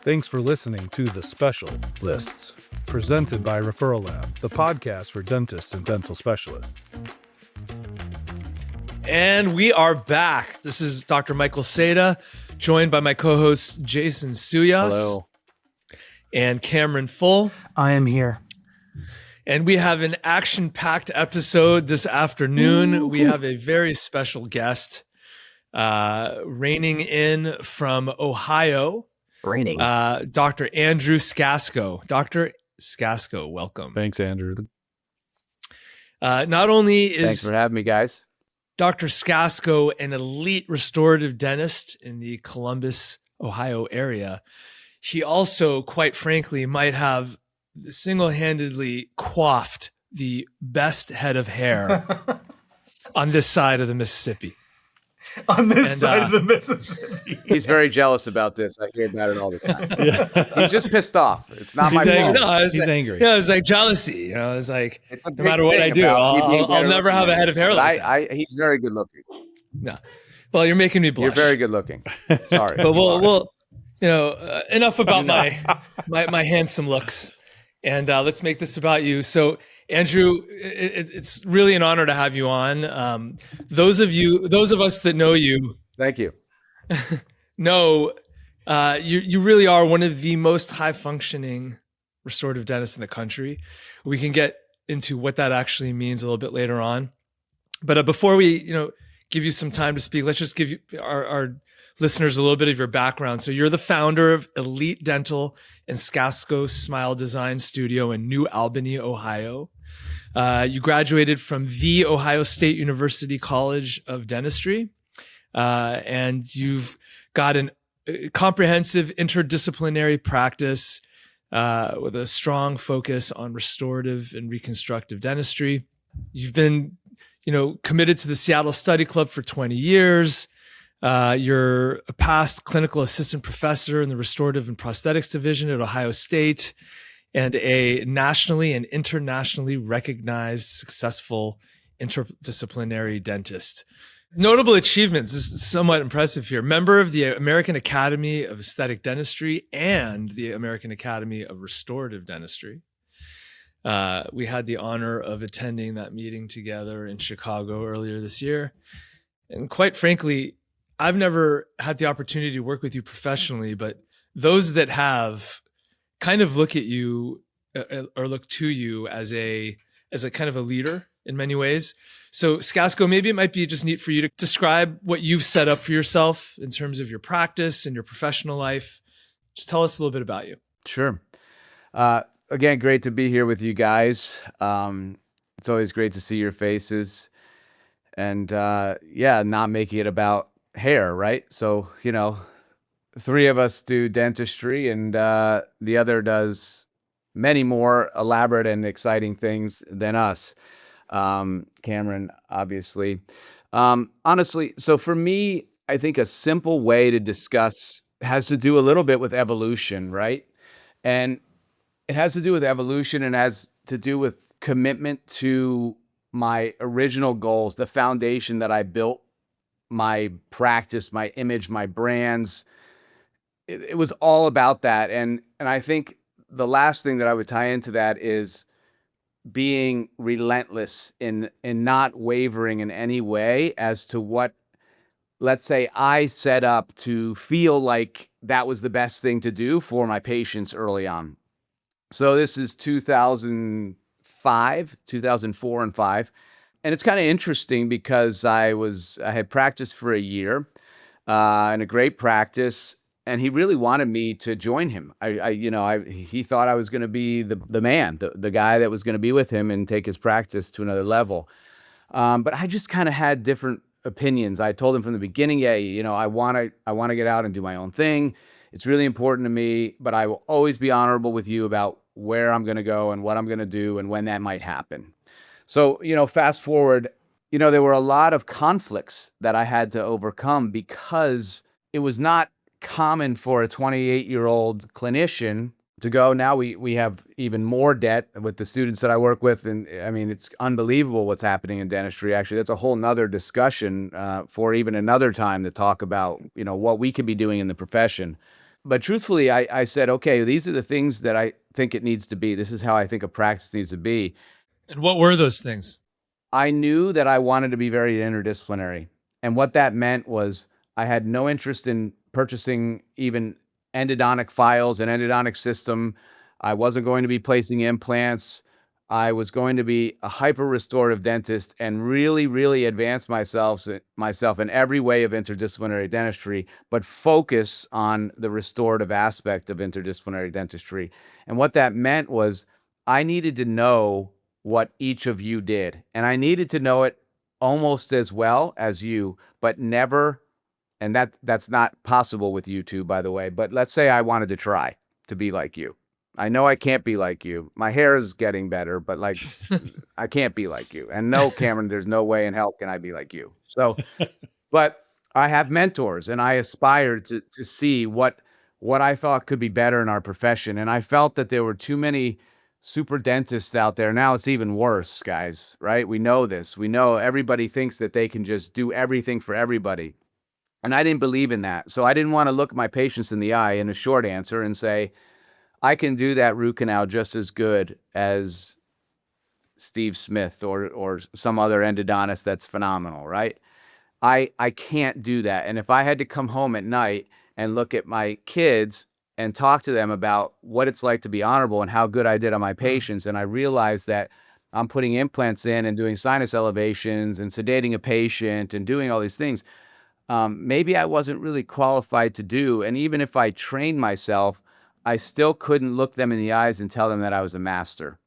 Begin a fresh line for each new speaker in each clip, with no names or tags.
Thanks for listening to The Special Lists, presented by Referral Lab, the podcast for dentists and dental specialists.
And we are back. This is Dr. Michael Seda, joined by my co-hosts Jason Souyias.
Hello.
And Cameron Full.
I am here.
And we have an action-packed episode this afternoon. Ooh. We have a very special guest reigning in from Ohio. Dr. Andrew Skasko. Dr. Skasko, welcome.
Thanks, Andrew.
Not only is
Thanks for having me, guys.
Dr. Skasko an elite restorative dentist in the Columbus, Ohio area, he also, quite frankly, might have single-handedly coiffed the best head of hair on this side of the Mississippi.
On this side of the Mississippi.
He's very jealous about this. I hear about it all the time. Yeah. He's just pissed off. It's not my fault.
No,
he's angry.
Yeah, it's like jealousy. It's like no matter what I do, I'll never have a head of hair like that.
He's very good looking.
No, well, you're making me blush.
You're very good looking. Sorry,
but we'll enough about my handsome looks, and let's make this about you. So, Andrew, it's really an honor to have you on. Those of us that know you,
thank you.
know you really are one of the most high functioning restorative dentists in the country. We can get into what that actually means a little bit later on. But before we, give you some time to speak, let's just give you our listeners a little bit of your background. So you're the founder of Elite Dental and Skasko Smile Design Studio in New Albany, Ohio. You graduated from the Ohio State University College of Dentistry, and you've got a comprehensive interdisciplinary practice with a strong focus on restorative and reconstructive dentistry. You've been, committed to the Seattle Study Club for 20 years. You're a past clinical assistant professor in the restorative and prosthetics division at Ohio State, and a nationally and internationally recognized successful interdisciplinary dentist. Notable achievements, this is somewhat impressive here. Member of the American Academy of Aesthetic Dentistry and the American Academy of Restorative Dentistry. We had the honor of attending that meeting together in Chicago earlier this year. And quite frankly, I've never had the opportunity to work with you professionally, but those that have kind of look at you or look to you as a kind of a leader in many ways. So Skasko, maybe it might be just neat for you to describe what you've set up for yourself in terms of your practice and your professional life. Just tell us a little bit about you.
Sure. Again, great to be here with you guys. It's always great to see your faces and not making it about hair, right? So, three of us do dentistry and the other does many more elaborate and exciting things than us. Cameron, obviously. Honestly, so for me, I think a simple way to discuss has to do a little bit with evolution, right? And it has to do with evolution and has to do with commitment to my original goals, the foundation that I built my practice, my image, my brands. It was all about that. And I think the last thing that I would tie into that is being relentless in not wavering in any way as to what, let's say, I set up to feel like that was the best thing to do for my patients early on. So this is 2004 and 5. And it's kind of interesting because I had practiced for a year in a great practice, and he really wanted me to join him. He thought I was going to be the man, the guy that was going to be with him and take his practice to another level. But I just kind of had different opinions. I told him from the beginning, I want to get out and do my own thing. It's really important to me, but I will always be honorable with you about where I'm going to go and what I'm going to do and when that might happen. So, fast forward, there were a lot of conflicts that I had to overcome because it was not common for a 28-year-old clinician to go. Now we have even more debt with the students that I work with. And I mean, it's unbelievable what's happening in dentistry. Actually, that's a whole nother discussion for even another time to talk about, what we could be doing in the profession. but truthfully, I said, okay, these are the things that I think it needs to be. This is how I think a practice needs to be.
And what were those things?
I knew that I wanted to be very interdisciplinary. And what that meant was I had no interest in purchasing even endodontic files and endodontic system. I wasn't going to be placing implants. I was going to be a hyper-restorative dentist and really, really advance myself in every way of interdisciplinary dentistry, but focus on the restorative aspect of interdisciplinary dentistry. And what that meant was I needed to know what each of you did. And I needed to know it almost as well as you, but never, and that's not possible with you two, by the way, but let's say I wanted to try to be like you. I know I can't be like you. My hair is getting better, but like I can't be like you. And no, Cameron, there's no way in hell can I be like you. So, but I have mentors and I aspired to see what I thought could be better in our profession. And I felt that there were too many super dentists out there. Now it's even worse, guys, right? We know this. We know everybody thinks that they can just do everything for everybody. And I didn't believe in that. So I didn't want to look my patients in the eye in a short answer and say, I can do that root canal just as good as Steve Smith or some other endodontist that's phenomenal, right? I can't do that. And if I had to come home at night and look at my kids and talk to them about what it's like to be honorable and how good I did on my patients, and I realized that I'm putting implants in and doing sinus elevations and sedating a patient and doing all these things, maybe I wasn't really qualified to do. And even if I trained myself, I still couldn't look them in the eyes and tell them that I was a master.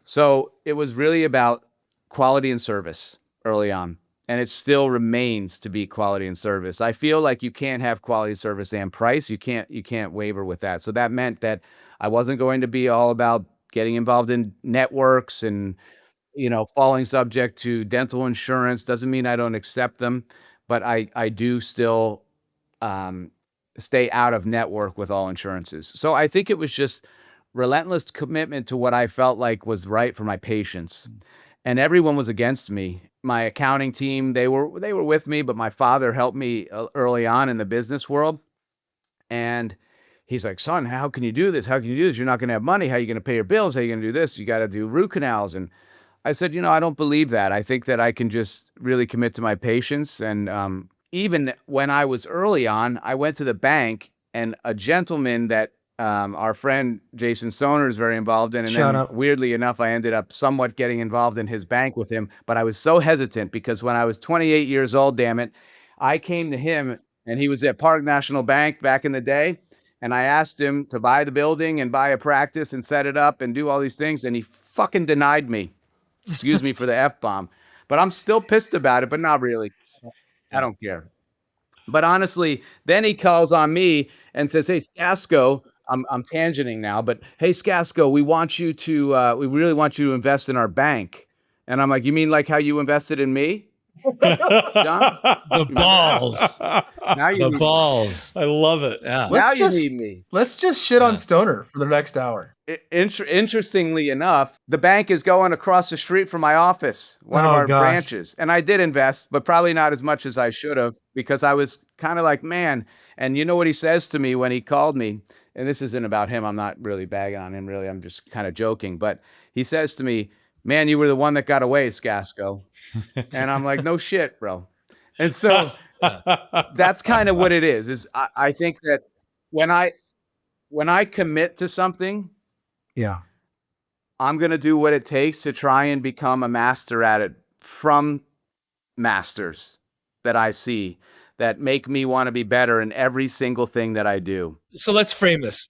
So it was really about quality and service early on. And it still remains to be quality and service. I feel like you can't have quality, service, and price. You can't waver with that. So that meant that I wasn't going to be all about getting involved in networks and, falling subject to dental insurance. Doesn't mean I don't accept them, but I do still stay out of network with all insurances. So I think it was just relentless commitment to what I felt like was right for my patients. And everyone was against me. My accounting team, they were with me, but my father helped me early on in the business world. And he's like, son, how can you do this? How can you do this? You're not going to have money. How are you going to pay your bills? How are you going to do this? You got to do root canals. And I said, I don't believe that. I think that I can just really commit to my patients. And even when I was early on, I went to the bank, and a gentleman that our friend Jason Soner is very involved in. And weirdly enough, I ended up somewhat getting involved in his bank with him. But I was so hesitant because when I was 28 years old, damn it, I came to him, and he was at Park National Bank back in the day. And I asked him to buy the building and buy a practice and set it up and do all these things. And he fucking denied me. Excuse me for the F-bomb. But I'm still pissed about it, but not really. I don't care. But honestly, then he calls on me and says, hey, Skasko, I'm tangenting now, but hey, Skasko, we really want you to invest in our bank. And I'm like, you mean like how you invested in me? John?
The balls.
Now you
the balls.
I love it.
Yeah.
Now you need me.
Let's just shit on Stoner for the next hour.
Interestingly enough, the bank is going across the street from my office, one of our branches. And I did invest, but probably not as much as I should have, because I was kind of like, man. And you know what he says to me when he called me? And this isn't about him. I'm not really bagging on him, really. I'm just kind of joking. But he says to me, man, you were the one that got away, Skasko. And I'm like, no shit, bro. And so that's kind of what it is I think that when I commit to something,
yeah,
I'm going to do what it takes to try and become a master at it from masters that I see that make me want to be better in every single thing that I do.
So let's frame this.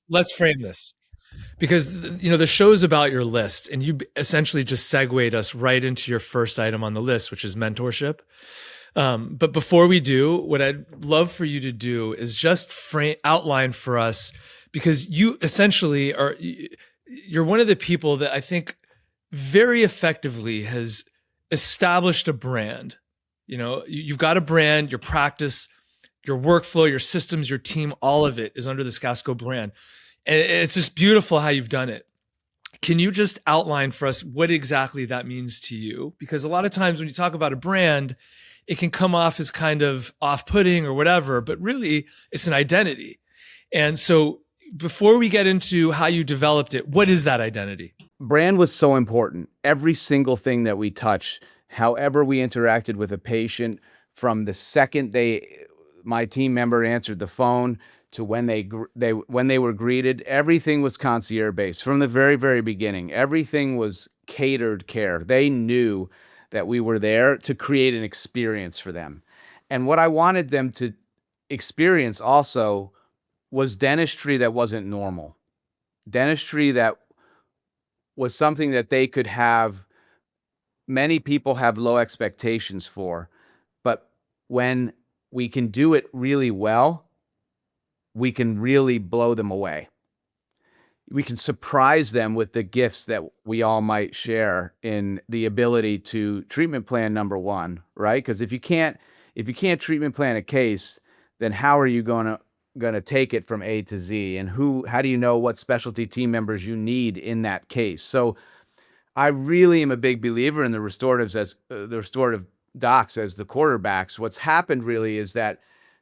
Because, the show's about your list, and you essentially just segued us right into your first item on the list, which is mentorship. But before we do, what I'd love for you to do is just outline for us, because you essentially you're one of the people that I think very effectively has established a brand. You've got a brand, your practice, your workflow, your systems, your team, all of it is under the Skasko brand. And it's just beautiful how you've done it. Can you just outline for us what exactly that means to you? Because a lot of times when you talk about a brand, it can come off as kind of off-putting or whatever, but really it's an identity. And so before we get into how you developed it, what is that identity?
Brand was so important. Every single thing that we touched, however we interacted with a patient, from the second my team member answered the phone to when they were greeted, everything was concierge based from the very, very beginning. Everything was catered care. They knew that we were there to create an experience for them. And what I wanted them to experience also was dentistry that wasn't normal. Dentistry that was something that they could have, many people have low expectations for, but when we can do it really well, we can really blow them away. We can surprise them with the gifts that we all might share in the ability to treatment plan number one, right? Because if you can't treatment plan a case, then how are you going to take it from A to Z? And how do you know what specialty team members you need in that case? So I really am a big believer in the restoratives as the restorative docs as the quarterbacks. What's happened really is that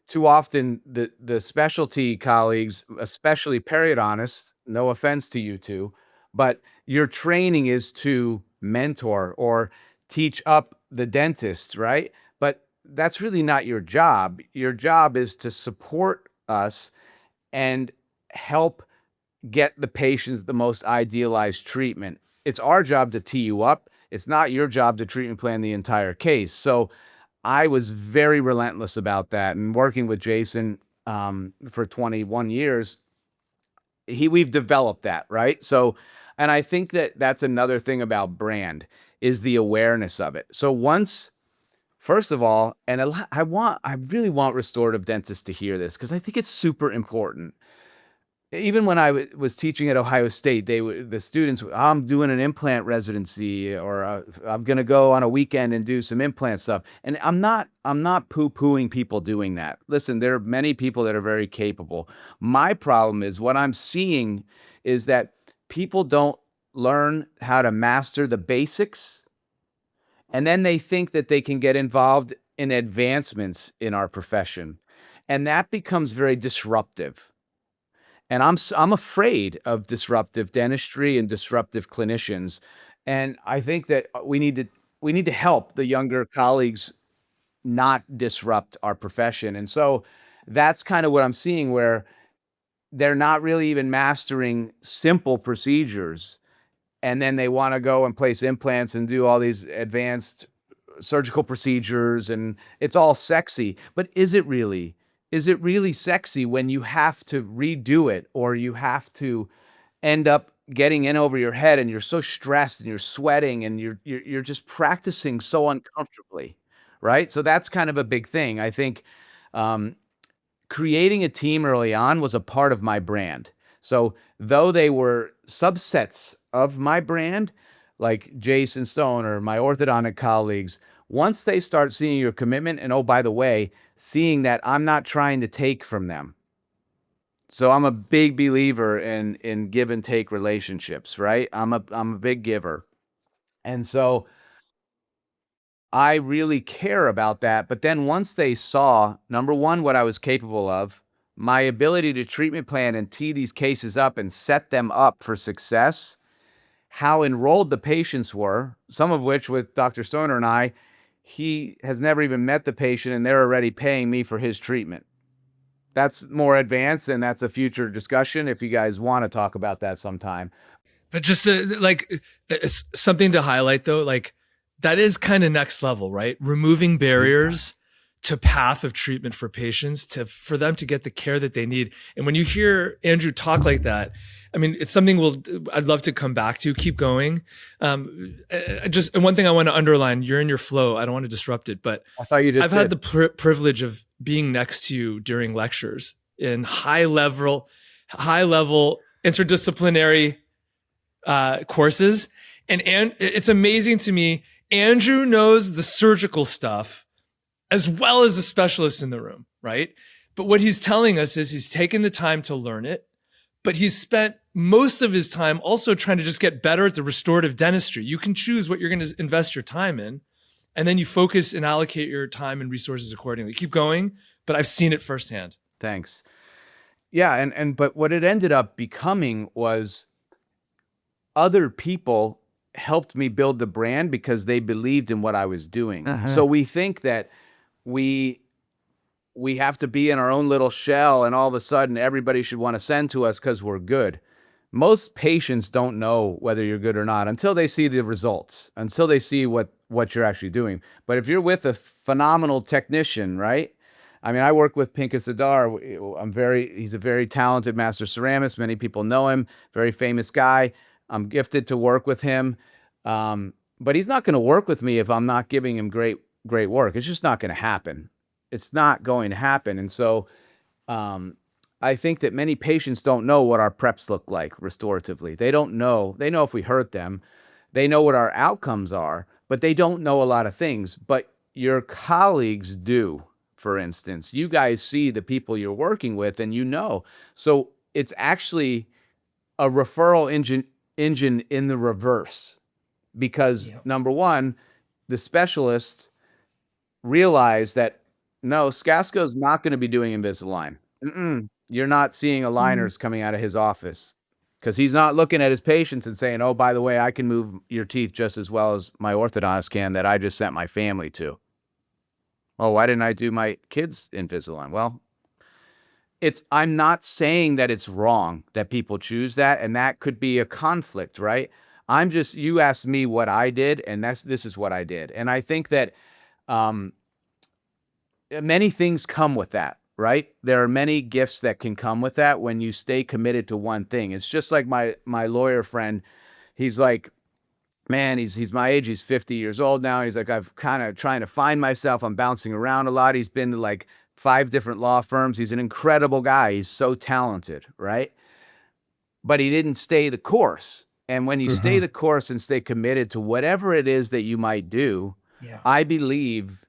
too often the specialty colleagues, especially periodontists, no offense to you two, but your training is to mentor or teach up the dentist, right? But that's really not your job. Your job is to support us and help get the patients the most idealized treatment. It's our job to tee you up. It's not your job to treatment plan the entire case. So I was very relentless about that. And working with Jason for 21 years, we've developed that, right? So, and I think that that's another thing about brand is the awareness of it. So first of all, and I really want restorative dentists to hear this because I think it's super important. Even when I was teaching at Ohio State, the students, I'm doing an implant residency, or I'm going to go on a weekend and do some implant stuff. And I'm not poo-pooing people doing that. Listen, there are many people that are very capable. My problem is what I'm seeing is that people don't learn how to master the basics, and then they think that they can get involved in advancements in our profession, and that becomes very disruptive. And I'm afraid of disruptive dentistry and disruptive clinicians. And I think that we need to help the younger colleagues not disrupt our profession. And so that's kind of what I'm seeing, where they're not really even mastering simple procedures. And then they want to go and place implants and do all these advanced surgical procedures, and it's all sexy. But is it really? Is it really sexy when you have to redo it, or you have to end up getting in over your head and you're so stressed and you're sweating and you're just practicing so uncomfortably, right? So that's kind of a big thing. I think creating a team early on was a part of my brand. So though they were subsets of my brand, like Jason Stone or my orthodontic colleagues, once they start seeing your commitment, and oh, by the way, seeing that I'm not trying to take from them. So I'm a big believer in give and take relationships, right? I'm a big giver. And so I really care about that. But then once they saw, number one, what I was capable of, my ability to treatment plan and tee these cases up and set them up for success, how enrolled the patients were, some of which with Dr. Stoner and I, he has never even met the patient and they're already paying me for his treatment. That's more advanced, and that's a future discussion if you guys want to talk about that sometime.
But just it's something to highlight though, like that is kind of next level, right? Removing barriers to path of treatment for patients for them to get the care that they need. And when you hear Andrew talk like that, I mean, it's something I'd love to come back to. Keep going. And one thing I want to underline, you're in your flow. I don't want to disrupt it, but
I thought you just
I've had the privilege of being next to you during lectures in high level interdisciplinary courses. And it's amazing to me. Andrew knows the surgical stuff as well as the specialists in the room, right? But what he's telling us is he's taken the time to learn it, but he's spent most of his time also trying to just get better at the restorative dentistry. You can choose what you're going to invest your time in, and then you focus and allocate your time and resources accordingly. Keep going, but I've seen it firsthand.
Thanks. Yeah, and but what it ended up becoming was other people helped me build the brand because they believed in what I was doing. So we think that we have to be in our own little shell and all of a sudden everybody should want to send to us because we're good. Most patients don't know whether you're good or not until they see the results, until they see what you're actually doing. But if you're with a phenomenal technician, right? I mean, I work with Pinkas Adar. He's a very talented master ceramist. Many people know him, very famous guy. I'm gifted to work with him. But he's not going to work with me if I'm not giving him great work. It's just not going to happen. It's not going to happen. And so I think that many patients don't know what our preps look like restoratively. They don't know. They know if we hurt them. They know what our outcomes are, but they don't know a lot of things. But your colleagues do, for instance. You guys see the people you're working with and you know. So it's actually a referral engine in the reverse. Because number one, the specialists realize that, no, Skasko's not going to be doing Invisalign. You're not seeing aligners coming out of his office because he's not looking at his patients and saying, oh, by the way, I can move your teeth just as well as my orthodontist can that I just sent my family to. Oh, why didn't I do my kids Invisalign? Well, I'm not saying that it's wrong that people choose that, and that could be a conflict, right? You asked me what I did, and this is what I did. And I think that many things come with that, right? There are many gifts that can come with that when you stay committed to one thing. It's just like my lawyer friend. He's like, man, he's my age. He's 50 years old now. He's like, I've kind of trying to find myself. I'm bouncing around a lot. He's been to like 5 different law firms. He's an incredible guy. He's so talented, right? But he didn't stay the course. And when you stay the course and stay committed to whatever it is that you might do, I believe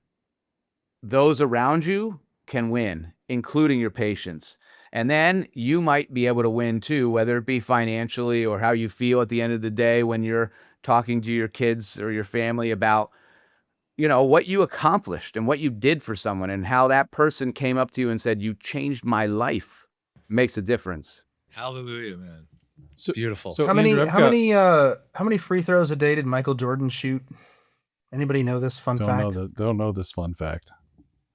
those around you can win, including your patients. And then you might be able to win too, whether it be financially or how you feel at the end of the day when you're talking to your kids or your family about, what you accomplished and what you did for someone and how that person came up to you and said, you changed my life. Makes a difference.
Hallelujah, man. Beautiful.
So how many free throws a day did Michael Jordan shoot? Anybody know this fun fact?
Don't know this fun fact.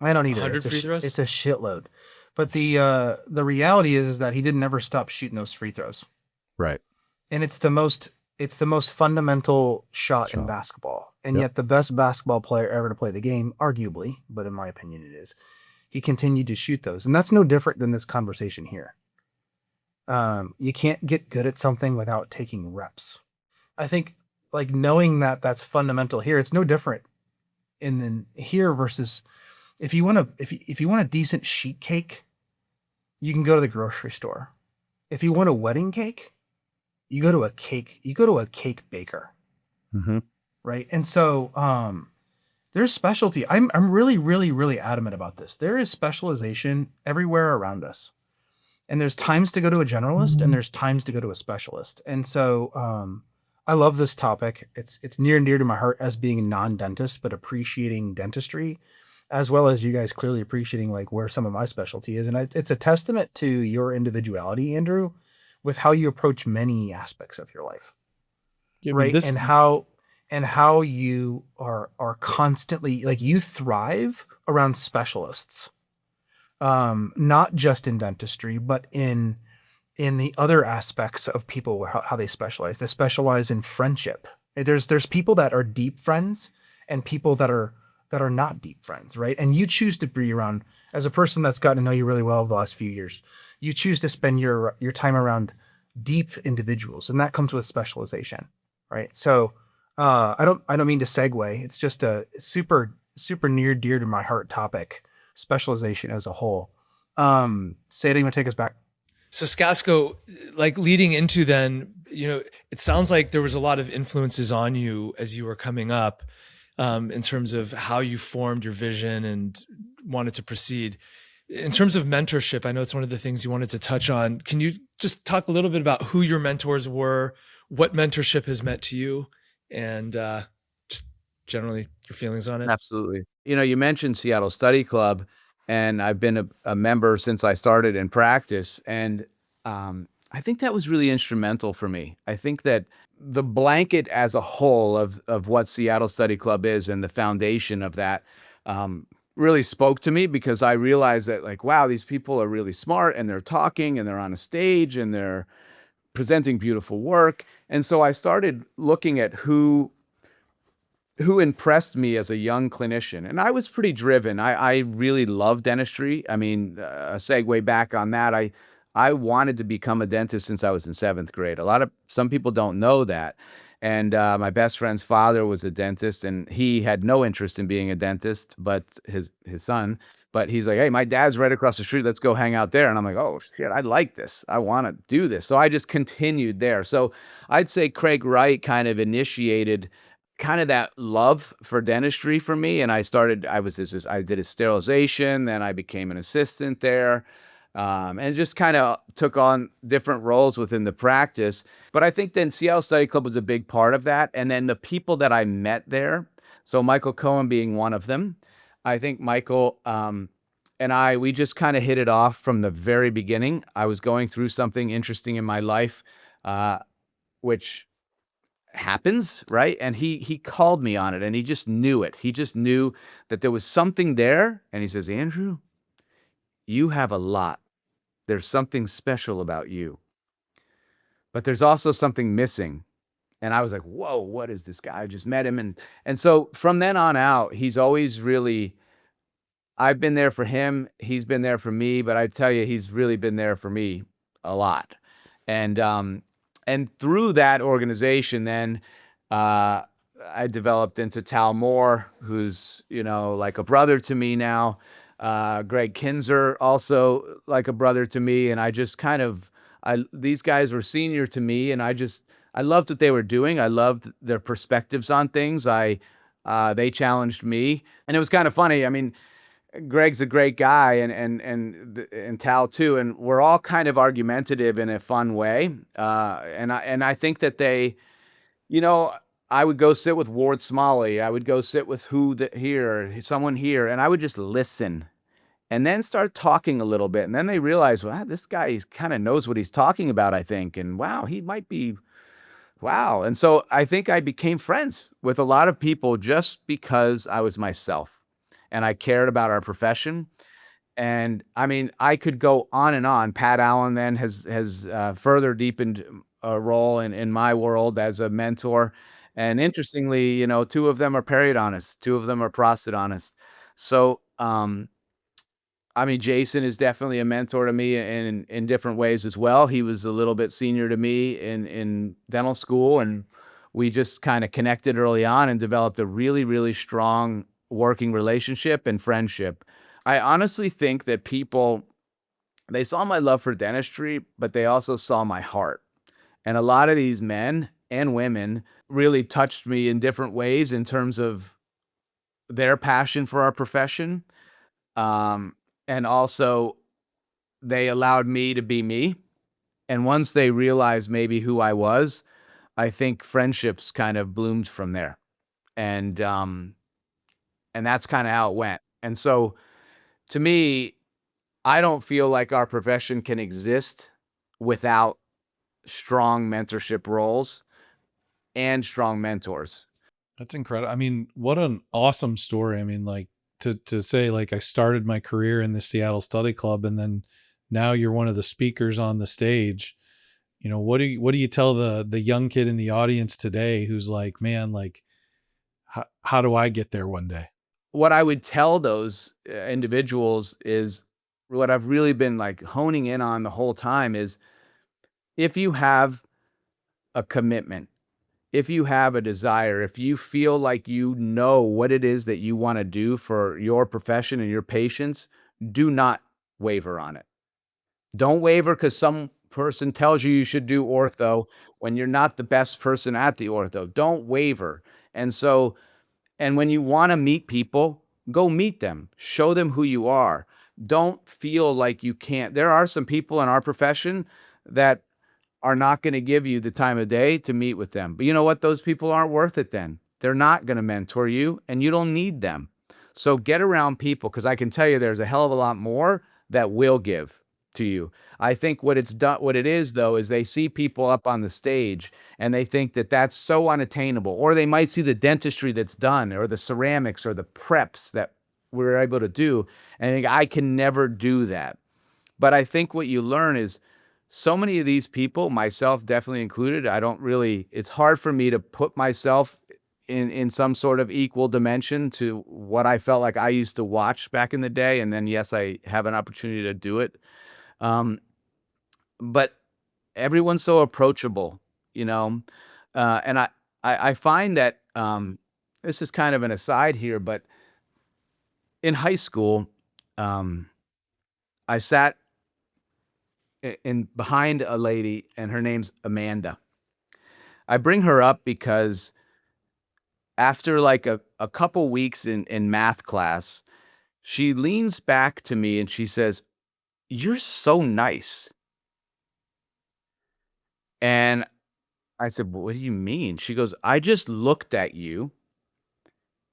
I don't either.
100 free throws?
It's a shitload. But the reality is that he didn't ever stop shooting those free throws.
Right.
And it's the most fundamental shot in basketball. And yet the best basketball player ever to play the game, arguably, but in my opinion it is, he continued to shoot those. And that's no different than this conversation here. You can't get good at something without taking reps. I think like knowing that that's fundamental here, it's no different in here versus if you want a decent sheet cake, you can go to the grocery store. If you want a wedding cake, you go to a cake baker. Right. And so there's specialty. I'm really, really, really adamant about this. There is specialization everywhere around us. And there's times to go to a generalist and there's times to go to a specialist. And so I love this topic. It's near and dear to my heart as being a non-dentist, but appreciating dentistry, as well as you guys clearly appreciating like where some of my specialty is. And it's a testament to your individuality, Andrew, with how you approach many aspects of your life. Right. And how you are constantly like you thrive around specialists. Not just in dentistry, but in the other aspects of people, how they specialize. They specialize in friendship. There's people that are deep friends and people that are not deep friends, right? And you choose to be around, as a person that's gotten to know you really well over the last few years, you choose to spend your time around deep individuals, and that comes with specialization, right? So I don't mean to segue. It's just a super, super near dear to my heart topic. Specialization as a whole. Seda, you want to take us back?
So Skasko, like leading into then, it sounds like there was a lot of influences on you as you were coming up in terms of how you formed your vision and wanted to proceed. In terms of mentorship, I know it's one of the things you wanted to touch on. Can you just talk a little bit about who your mentors were, what mentorship has meant to you, and just generally your feelings on it?
Absolutely. You mentioned Seattle Study Club. and I've been a member since I started in practice. And I think that was really instrumental for me. I think that the blanket as a whole of what Seattle Study Club is and the foundation of that really spoke to me, because I realized that, like, wow, these people are really smart, and they're talking, and they're on a stage, and they're presenting beautiful work. And so I started looking at who impressed me as a young clinician. And I was pretty driven. I really love dentistry. I mean, a segue back on that, I wanted to become a dentist since I was in 7th grade. Some people don't know that. And my best friend's father was a dentist, and he had no interest in being a dentist, but his son. But he's like, hey, my dad's right across the street. Let's go hang out there. And I'm like, oh, shit, I like this. I want to do this. So I just continued there. So I'd say Craig Wright kind of initiated kind of that love for dentistry for me. And I did a sterilization, then I became an assistant there, and just kind of took on different roles within the practice. But I think then Seattle Study Club was a big part of that. And then the people that I met there, so Michael Cohen being one of them, I think Michael and we just kind of hit it off from the very beginning. I was going through something interesting in my life, which happens, right? And he called me on it, and he just knew it. He just knew that there was something there. And he says, Andrew, you have a lot. There's something special about you, but there's also something missing. And I was like, whoa, what is this guy? I just met him. And so from then on out, he's always really, I've been there for him. He's been there for me, but I tell you, he's really been there for me a lot. And through that organization, then I developed into Tal Moore, who's, like a brother to me now. Greg Kinzer, also like a brother to me. And I just these guys were senior to me, and I loved what they were doing. I loved their perspectives on things. They challenged me, and it was kind of funny. I mean, Greg's a great guy, and Tal too, and we're all kind of argumentative in a fun way. And I think that they, I would go sit with Ward Smalley. I would go sit with someone here, and I would just listen, and then start talking a little bit. And then they realize, wow, this guy kind of knows what he's talking about, I think, and wow, he might be. Wow. And so I think I became friends with a lot of people just because I was myself and I cared about our profession. And I mean, I could go on and on. Pat Allen then has further deepened a role in my world as a mentor. And interestingly, 2 of them are periodontists, 2 of them are prosthodontists. So, I mean, Jason is definitely a mentor to me in different ways as well. He was a little bit senior to me in dental school, and we just kind of connected early on and developed a really, really strong working relationship and friendship. I honestly think that they saw my love for dentistry, but they also saw my heart. And a lot of these men and women really touched me in different ways in terms of their passion for our profession. And also, they allowed me to be me. And once they realized maybe who I was, I think friendships kind of bloomed from there. And that's kind of how it went. And so, to me, I don't feel like our profession can exist without strong mentorship roles and strong mentors.
That's incredible. I mean, what an awesome story. I mean, like, to say, like, I started my career in the Seattle Study Club, and then now you're one of the speakers on the stage. What do you tell the young kid in the audience today who's like, man, like, how do I get there one day?
What I would tell those individuals is what I've really been like honing in on the whole time is, if you have a commitment, if you have a desire, if you feel like you know what it is that you want to do for your profession and your patients, do not waver on it. Don't waver because some person tells you should do ortho when you're not the best person at the ortho. Don't waver. And when you want to meet people, go meet them. Show them who you are. Don't feel like you can't. There are some people in our profession that are not going to give you the time of day to meet with them. But you know what? Those people aren't worth it then. They're not going to mentor you, and you don't need them. So get around people, because I can tell you there's a hell of a lot more that will give to you. I think what it is though, is they see people up on the stage and they think that that's so unattainable, or they might see the dentistry that's done, or the ceramics, or the preps that we're able to do, and think I can never do that. But I think what you learn is so many of these people, myself definitely included, it's hard for me to put myself in some sort of equal dimension to what I felt like I used to watch back in the day. And then, yes, I have an opportunity to do it. But everyone's so approachable, and I find that, this is kind of an aside here, but in high school, I sat in behind a lady, and her name's Amanda. I bring her up because after like a couple weeks in math class, she leans back to me and she says, "You're so nice." And I said, "Well, what do you mean?" She goes, "I just looked at you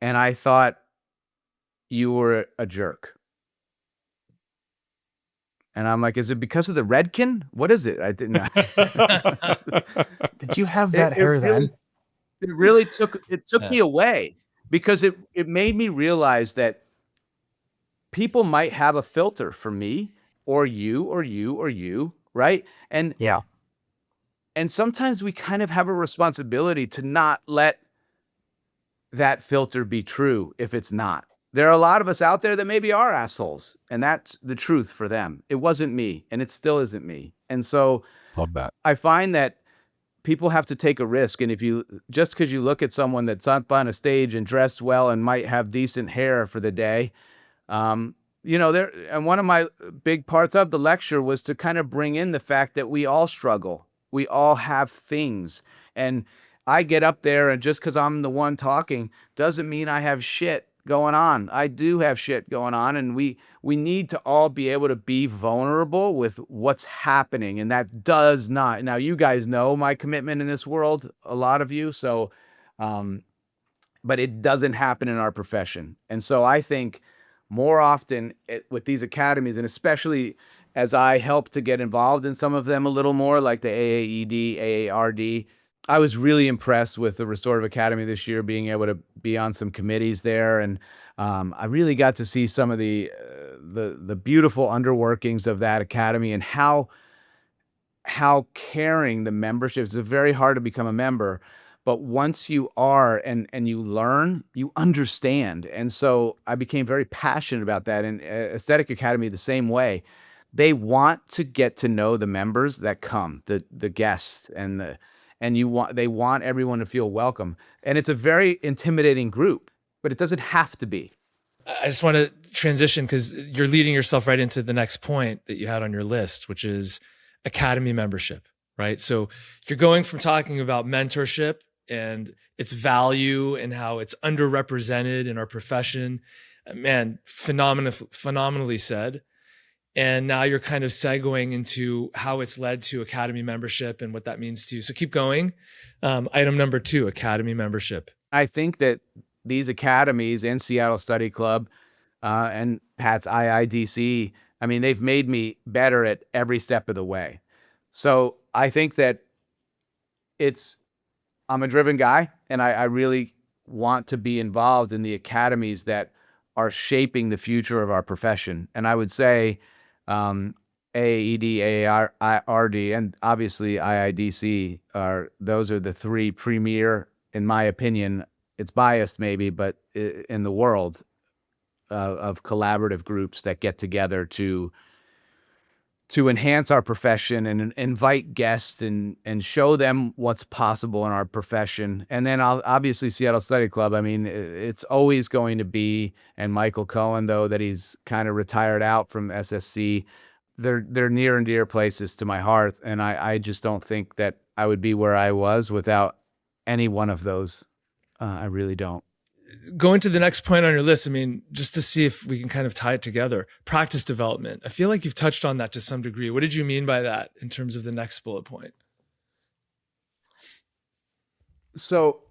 and I thought you were a jerk." And I'm like, "Is it because of the Redkin? What is it?" I didn't know.
Did you have that hair then?
It really took me away, because it made me realize that people might have a filter for me, or you, or you, or you, right? And
Yeah.
And sometimes we kind of have a responsibility to not let that filter be true if it's not. There are a lot of us out there that maybe are assholes, and that's the truth for them. It wasn't me, and it still isn't me. And so
Love that.
I find that people have to take a risk. And just because you look at someone that's up on a stage and dressed well and might have decent hair for the day, and one of my big parts of the lecture was to kind of bring in the fact that we all struggle. We all have things. And I get up there, and just because I'm the one talking doesn't mean I have shit going on. I do have shit going on, and we need to all be able to be vulnerable with what's happening. And that does not, now you guys know my commitment in this world, a lot of you. So, but it doesn't happen in our profession. And so I think more often with these academies, and especially as I help to get involved in some of them a little more, like the AAED, AARD, I was really impressed with the Restorative Academy this year, being able to be on some committees there. And I really got to see some of the beautiful underworkings of that academy, and how caring the membership is. It's very hard to become a member, but once you are and you learn, you understand. And so I became very passionate about that. And Aesthetic Academy, the same way. They want to get to know the members that come, the guests, and they want everyone to feel welcome. And it's a very intimidating group, but it doesn't have to be.
I just want to transition, because you're leading yourself right into the next point that you had on your list, which is academy membership, right? So you're going from talking about mentorship and its value and how it's underrepresented in our profession. Man, phenomenally said. And now you're kind of segueing into how it's led to academy membership and what that means to you. So keep going. Item number 2, academy membership.
I think that these academies and Seattle Study Club and Pat's IIDC, I mean, they've made me better at every step of the way. So I think that I'm a driven guy, and I really want to be involved in the academies that are shaping the future of our profession. And I would say AAED, AARD, and obviously IIDC those are the 3 premier, in my opinion. It's biased maybe, but in the world of collaborative groups that get together to enhance our profession and invite guests and show them what's possible in our profession. And then obviously Seattle Study Club, I mean, it's always going to be, and Michael Cohen, though, that he's kind of retired out from SSC, they're near and dear places to my heart. And I just don't think that I would be where I was without any one of those. I really don't.
Going to the next point on your list, I mean, just to see if we can kind of tie it together, practice development. I feel like you've touched on that to some degree. What did you mean by that in terms of the next bullet point?
So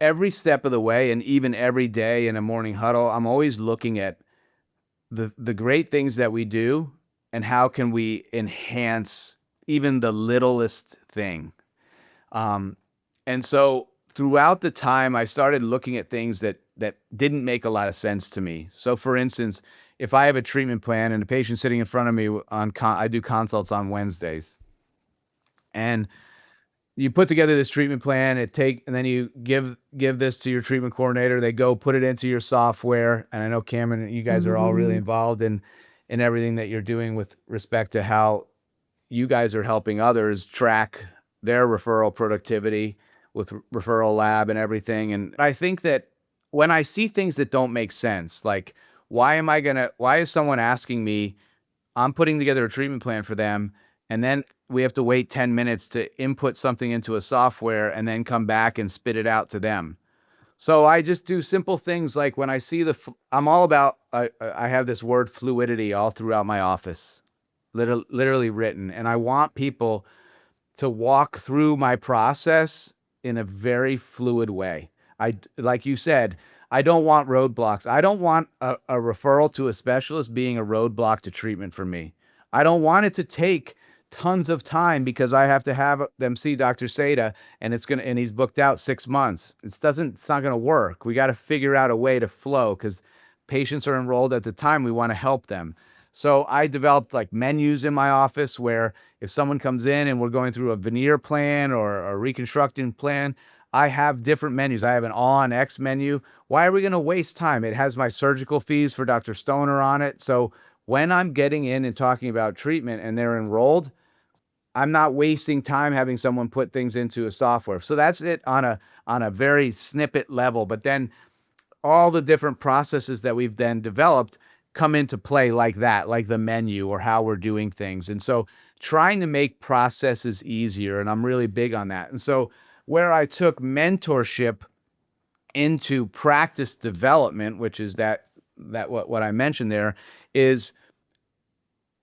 every step of the way, and even every day in a morning huddle, I'm always looking at the great things that we do and how can we enhance even the littlest thing. And so throughout the time, I started looking at things that didn't make a lot of sense to me. So for instance, if I have a treatment plan and a patient sitting in front of me I do consults on Wednesdays, and you put together this treatment plan, and then you give this to your treatment coordinator. They go put it into your software. And I know Cameron, you guys are all really involved in everything that you're doing with respect to how you guys are helping others track their referral productivity with referral lab and everything. And I think that when I see things that don't make sense, like why is someone asking me, I'm putting together a treatment plan for them, and then we have to wait 10 minutes to input something into a software and then come back and spit it out to them. So I just do simple things like when I see I'm all about, I have this word fluidity all throughout my office, literally written. And I want people to walk through my process in a very fluid way. Like you said, I don't want roadblocks. I don't want a referral to a specialist being a roadblock to treatment for me. I don't want it to take tons of time because I have to have them see Dr. Seda and he's booked out 6 months. It's not going to work. We got to figure out a way to flow because patients are enrolled at the time. We want to help them. So I developed like menus in my office where if someone comes in and we're going through a veneer plan or a reconstructing plan, I have different menus. I have an on X menu. Why are we going to waste time? It has my surgical fees for Dr. Stoner on it. So when I'm getting in and talking about treatment and they're enrolled, I'm not wasting time having someone put things into a software. So that's it on a very snippet level. But then all the different processes that we've then developed come into play like that, like the menu or how we're doing things. And so trying to make processes easier, and I'm really big on that. And so where I took mentorship into practice development, which is what I mentioned there, is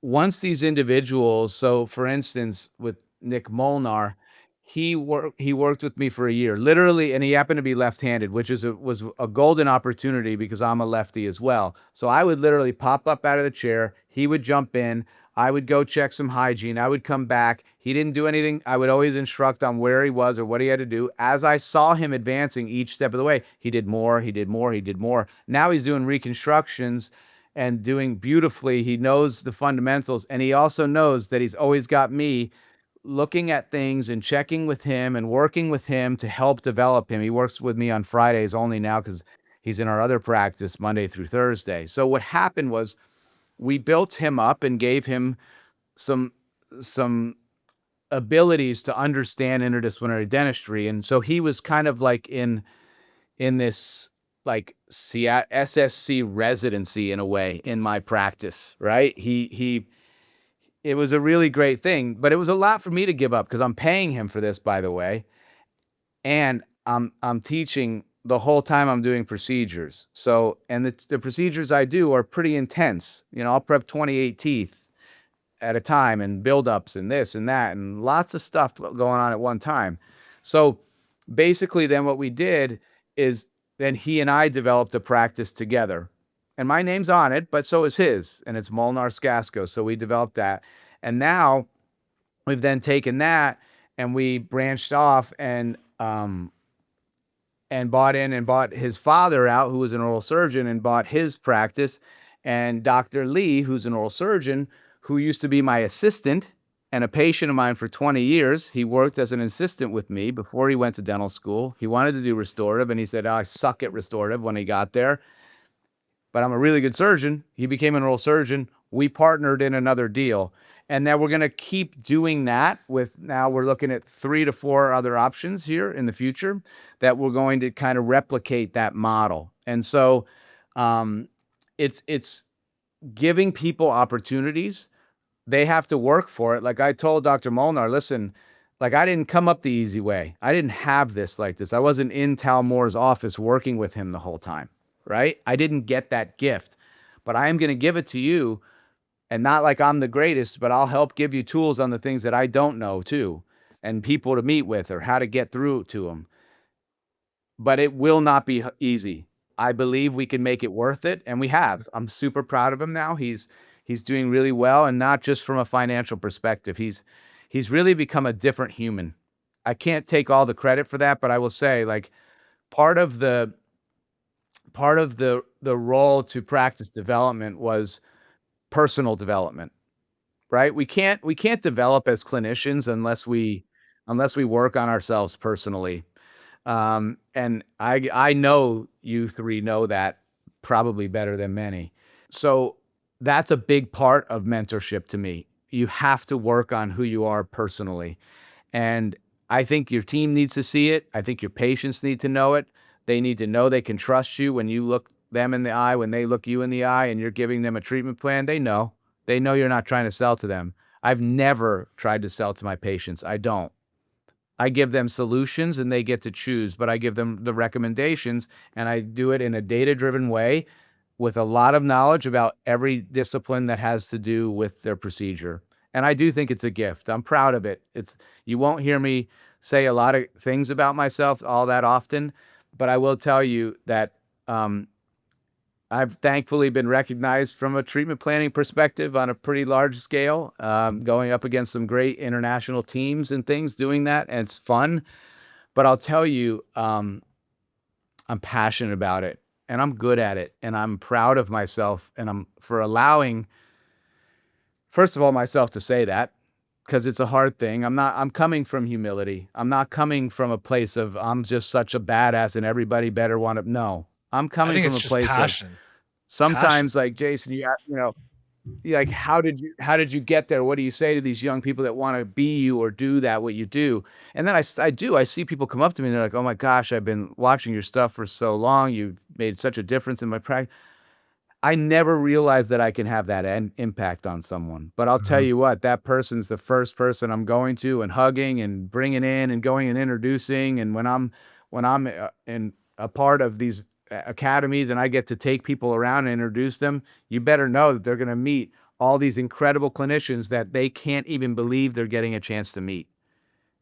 once these individuals, so for instance, with Nick Molnar, he worked with me for a year, literally, and he happened to be left-handed, which was a golden opportunity because I'm a lefty as well. So I would literally pop up out of the chair, he would jump in, I would go check some hygiene, I would come back, he didn't do anything, I would always instruct on where he was or what he had to do. As I saw him advancing each step of the way, he did more, he did more, he did more. Now he's doing reconstructions and doing beautifully. He knows the fundamentals, and he also knows that he's always got me looking at things and checking with him and working with him to help develop him. He works with me on Fridays only now because he's in our other practice Monday through Thursday. So what happened was we built him up and gave him some abilities to understand interdisciplinary dentistry. And so he was kind of like in this like SSC residency in a way in my practice, right? It was a really great thing, but it was a lot for me to give up because I'm paying him for this, by the way. And I'm teaching the whole time I'm doing procedures. So, and the procedures I do are pretty intense. I'll prep 28 teeth at a time and buildups and this and that and lots of stuff going on at one time. So basically then what we did is then he and I developed a practice together. And my name's on it, but so is his. And it's Molnar Skasko. So we developed that. And now we've then taken that and we branched off and bought his father out, who was an oral surgeon, and bought his practice. And Dr. Lee, who's an oral surgeon, who used to be my assistant and a patient of mine for 20 years. He worked as an assistant with me before he went to dental school. He wanted to do restorative, and he said, I suck at restorative when he got there, but I'm a really good surgeon. He became an oral surgeon. We partnered in another deal. And now we're going to keep doing that now we're looking at 3 to 4 other options here in the future that we're going to kind of replicate that model. And so it's giving people opportunities. They have to work for it. Like I told Dr. Molnar, listen, like I didn't come up the easy way. I didn't have this like this. I wasn't in Tal Moore's office working with him the whole time, right? I didn't get that gift, but I am going to give it to you. And not like I'm the greatest, but I'll help give you tools on the things that I don't know too, and people to meet with or how to get through to them. but it will not be easy. I believe we can make it worth it, and we have. I'm super proud of him now. He's doing really well, and not just from a financial perspective. He's really become a different human. I can't take all the credit for that, but I will say, like, part of the role to practice development was personal development, right? We can't develop as clinicians unless we work on ourselves personally. And I know you three know that probably better than many. So that's a big part of mentorship to me. You have to work on who you are personally. And I think your team needs to see it. I think your patients need to know it. They need to know they can trust you when you look them in the eye, when they look you in the eye and you're giving them a treatment plan. They know you're not trying to sell to them. I've never tried to sell to my patients. I don't. I give them solutions and they get to choose, but I give them the recommendations, and I do it in a data-driven way with a lot of knowledge about every discipline that has to do with their procedure. And I do think it's a gift. I'm proud of it. You won't hear me say a lot of things about myself all that often, but I will tell you that I've thankfully been recognized from a treatment planning perspective on a pretty large scale, going up against some great international teams and things doing that, and it's fun. But I'll tell you, I'm passionate about it, and I'm good at it, and I'm proud of myself, and I'm for allowing, first of all, myself to say that, because it's a hard thing. I'm coming from humility. I'm not coming from a place of I'm just such a badass and everybody better want to. No, I'm coming from a place
passion.
of sometimes, like, Jason, you know, like, how did you get there? What do you say to these young people that want to be you or do that, what you do? And then I see people come up to me and they're like, oh my gosh, I've been watching your stuff for so long. You've made such a difference in my practice. I never realized that I can have that impact on someone. But I'll tell you what, that person's the first person I'm going to and hugging and bringing in and going and introducing. And when I'm in a part of these academies and I get to take people around and introduce them, you better know that they're going to meet all these incredible clinicians that they can't even believe they're getting a chance to meet.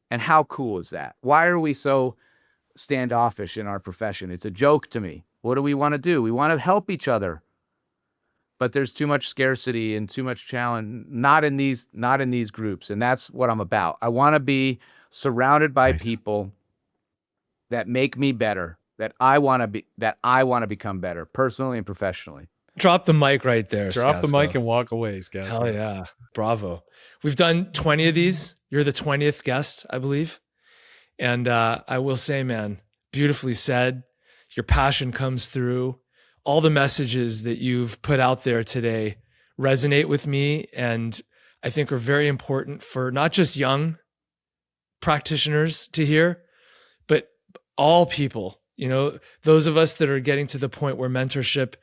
And how cool is that? Why are we so standoffish in our profession? It's a joke to me. What do we want to do? We want to help each other. But there's too much scarcity and too much challenge, not in these groups. And that's what I'm about. I want to be surrounded by people that make me better, that I want to become better personally and professionally.
Drop the mic right there.
Drop
Skasko.
the mic and walk away, Skasko.
Hell yeah. Bravo. We've done 20 of these. You're the 20th guest, I believe. And I will say, man, beautifully said. Your passion comes through. All the messages that you've put out there today resonate with me, and I think are very important for not just young practitioners to hear, but all people, you know, those of us that are getting to the point where mentorship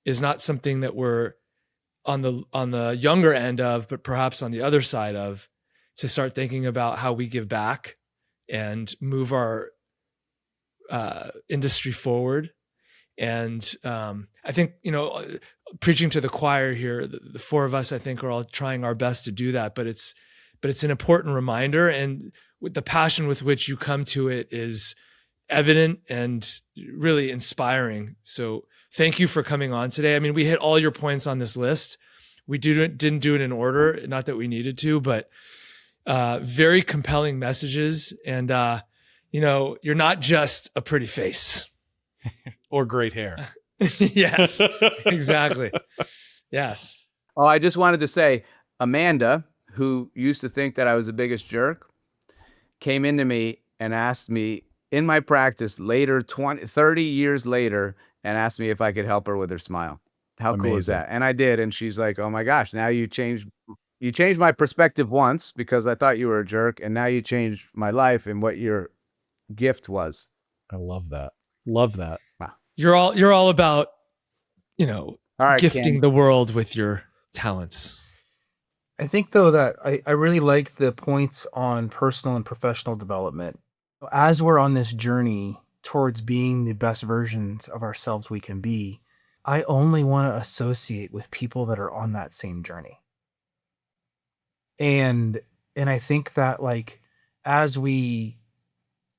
is not something that we're on the younger end of, but perhaps on the other side of, to start thinking about how we give back and move our industry forward. And I think, you know, preaching to the choir here, the four of us, I think, are all trying our best to do that. But it's an important reminder, and with the passion with which you come to it is evident and really inspiring. So thank you for coming on today. I mean, we hit all your points on this list. We didn't do it in order, not that we needed to, but very compelling messages. And you know, you're not just a pretty face.
Or great hair.
Yes, exactly. Yes.
Oh, I just wanted to say, Amanda, who used to think that I was the biggest jerk, came into me and asked me in my practice later, 30 years later, and asked me if I could help her with her smile. How cool is that? And I did. And she's like, oh my gosh, now you changed my perspective once because I thought you were a jerk. And now you changed my life and what your gift was.
I love that. Love that.
Wow.
You're all about, you know,
all right,
gifting
Ken.
the world with your talents.
I think, though, that I really like the points on personal and professional development. As we're on this journey towards being the best versions of ourselves we can be, I only want to associate with people that are on that same journey. And I think that, like, as we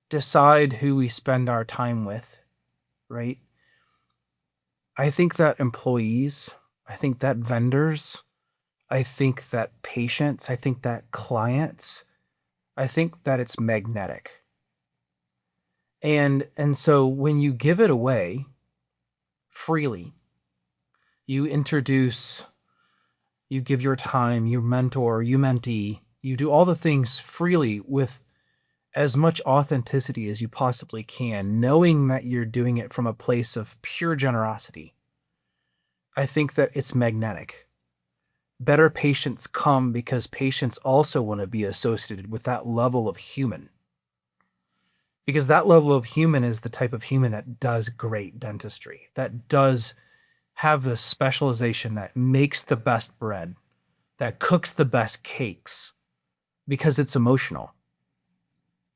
decide who we spend our time with, right? I think that employees, I think that vendors, I think that patients, I think that clients, I think that it's magnetic. And so when you give it away freely, you introduce, you give your time, you mentor, you mentee, you do all the things freely with as much authenticity as you possibly can, knowing that you're doing it from a place of pure generosity. I think that it's magnetic. Better patients come because patients also want to be associated with that level of human. Because that level of human is the type of human that does great dentistry, that does have the specialization, that makes the best bread, that cooks the best cakes, because it's emotional,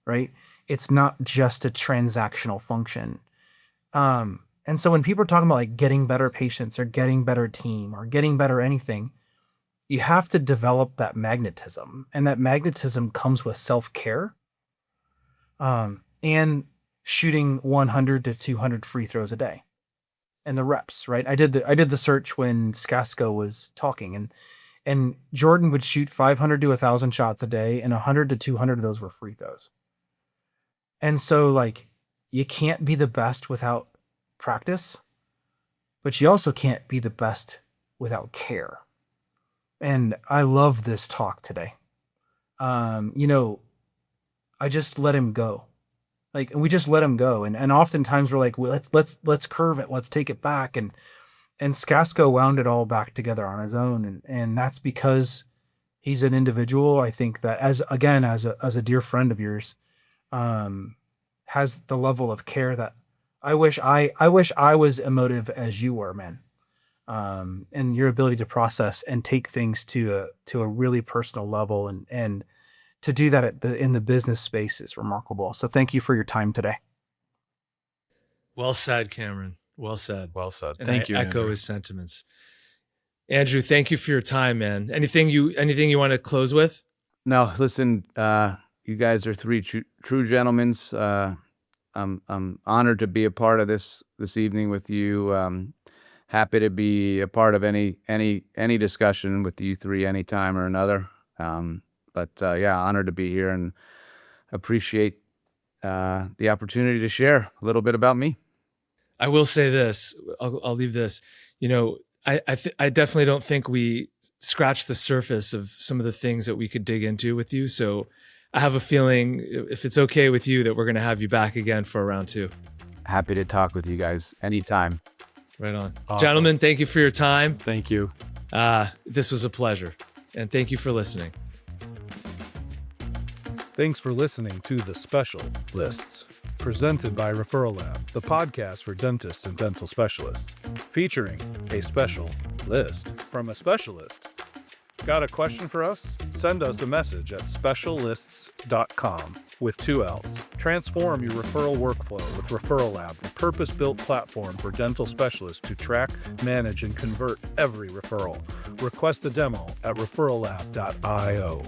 right? It's not just a transactional function. And so when people are talking about like getting better patients or getting better team or getting better anything, you have to develop that magnetism. And that magnetism comes with self-care and shooting 100 to 200 free throws a day. And the reps, right? I did the search when Skasko was talking, and Jordan would shoot 500 to 1,000 shots a day, and 100 to 200 of those were free throws. And so, like, you can't be the best without practice, but you also can't be the best without care. And I love this talk today. I just let him go. And we just let him go. And oftentimes we're like, well, let's curve it. Let's take it back. And Skasko wound it all back together on his own. And that's because he's an individual. I think that as a dear friend of yours, has the level of care that I wish I was emotive as you were, man. And your ability to process and take things to a really personal level and to do that in the business space is remarkable. So thank you for your time today.
Well said, Cameron. Well said.
Well said.
And
Thank you,
echo
Andrew.
his sentiments. Andrew, thank you for your time, man. Anything you want to close with?
No, listen, you guys are three true gentlemen. I'm honored to be a part of this evening with you. Happy to be a part of any discussion with you three anytime or another. Yeah, honored to be here and appreciate the opportunity to share a little bit about me.
I will say this. I'll leave this. I definitely don't think we scratched the surface of some of the things that we could dig into with you. So I have a feeling, if it's okay with you, that we're going to have you back again for a round two.
Happy to talk with you guys anytime.
Right on.
Awesome.
Gentlemen, thank you for your time.
Thank you.
This was a pleasure. And thank you for listening.
Thanks for listening to The Special Lists, presented by Referral Lab, the podcast for dentists and dental specialists, featuring a special list from a specialist. Got a question for us? Send us a message at speciallists.com with 2 L's. Transform your referral workflow with Referral Lab, a purpose-built platform for dental specialists to track, manage, and convert every referral. Request a demo at referrallab.io.